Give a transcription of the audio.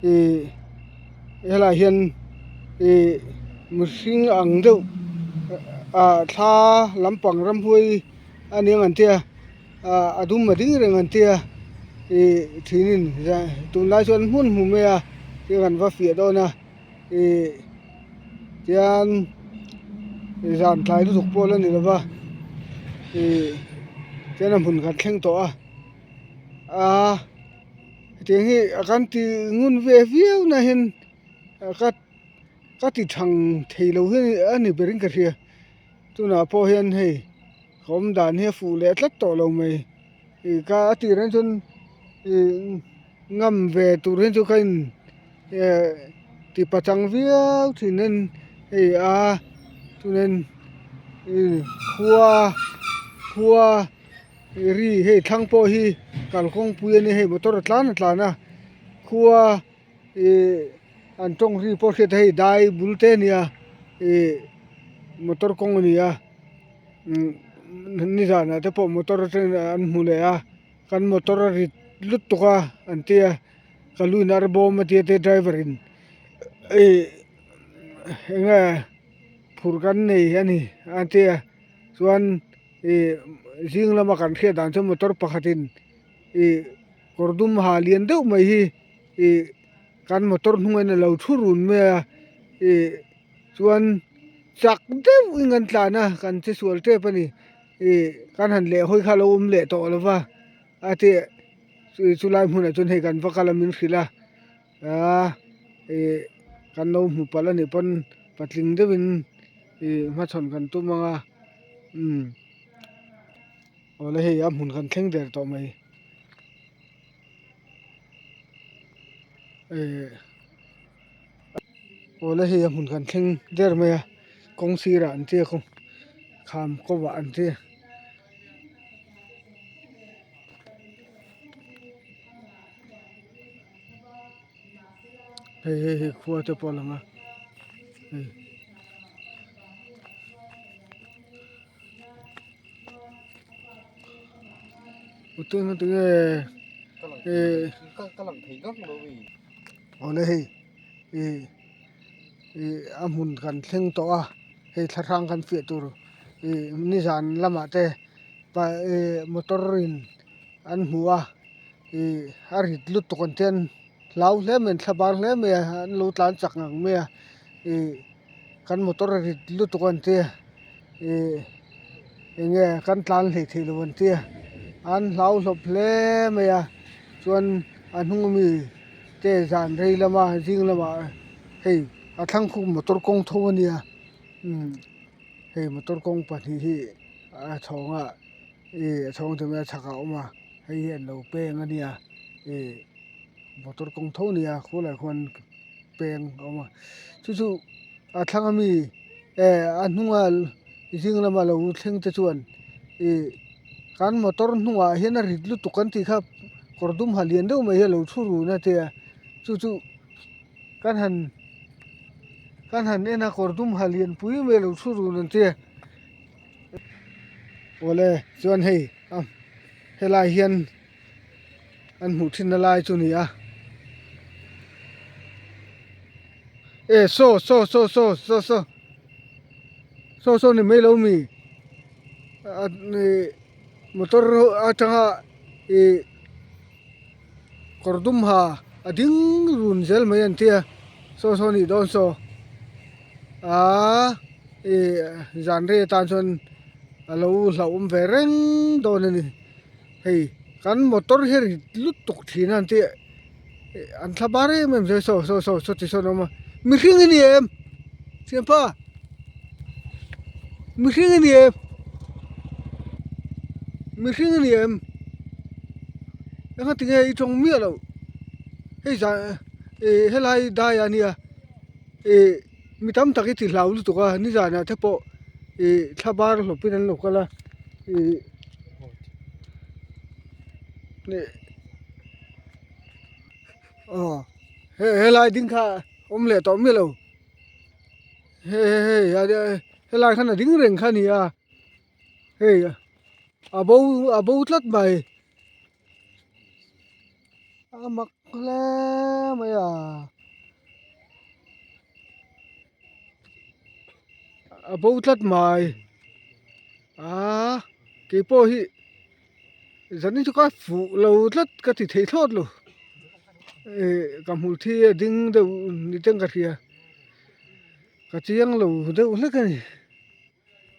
e hela hian e mihring ang deuh a thla lampang ramhuai aniang an tia a dum ading reng an tia e thinin tunlai chuan hmun hmu a ti kan va fia dawna e tian zan thlai lu thuk pawh ani lova e tian a hmun kan thleng tawh a tiang hi kan ti ngun ve viau na hin ka ti thang theilo hi ani berin ka hria tuna pawh hian hei khawm dan hi fu le tlat tawh lo mai ka ti ren chun ngam ve tur hin chu kain ti pachang viau thinen hei a tunen khua khua ri hei thlang pawh hi kalkawng pui ani hei motor tlana khua an tawng ri pawh hriat hei dai bul te ania motor kawng ani a nizan te pawh motor an hmu le a kan motor a rit lut tuka an tia kaluin ar bawm a tia te driver in enge phur kan nei ani an tia chuan zing lama kan hriat dan chu motor pakhatin kawr dum ha lian deuh mai hi kan motor hnungin a lo thu run mai a chuan chak deuh in an tlana kan che sual tep ani kan han leh hawi kha lo leh tawh lova ate chulai hmunah chuan hei kan vakalamin hrila kan lo hmu pal ani pon patling deuhin hmachhawn kan tum anga awle hei a hmun kan thleng der tawh mai awle hei a hmun kan thleng der mai a kawng sirah an tia khaw kham kawah an tia hei khua te pawh langa utung kalang thei gak lo wi awle hei a hmun kan thleng tawh a hei thlahrang kan fiah tur nizan lamah te motor in an hmu a a rit lut tuk an tian hlau hle mai an thla bar hle mai an lo tlan chak ngang mai a kan motor a rit lut tuk an tia enge kan tlan hlei theilo an tia an hlau hlawp hle mai a chuan a hnung mi te zan rei lama zing lama hei a thlang khuk motor kawng tho ania hei motor kawng pahnih hi a chhawng a chhawng te mai a chhak a awm a hei hi an lo peng ania motor kawng tho nia khulai khuan peng a awm a chu a thlang ami a hnunga zing lama lo thleng te chuan kan motor hnungah hian a rit lut tuk kan ti kha kawr dum ha lian deuh mai hi a lo thu run a tia chu kan han ena kawr dum ha lian pui mai lo thu run an tia ole chuan hei helai hian an hmuh thin na lai chu ni a so ni mai lo mi motor atanga kawr dum ha a ding run zel mai an tia so ni dawn so zan re tan chuan a lo hlau ve reng dawn ani hei kan motor hi rit lut tuk thin an tia an thla bar em so ti so ma mihring ani em siampa mihring ani em anga tinge I thong mi lo hei za helai dai ania mi tam tak I ti hlau lu tuka ni za na te pawh thla bar hlawpin an lo kala helai ding kha awm le tawh mi lo helai khan a ding reng kha ni a hei a bo tlat mai a mak hle mai a bố tlat mai cái po hi dẫn đi cho các phụ lâu tlat cái thì thấy thốt luôn cầm hụt thi đinh đâu đi chân cái kia cái chiang lâu đâu hết cái này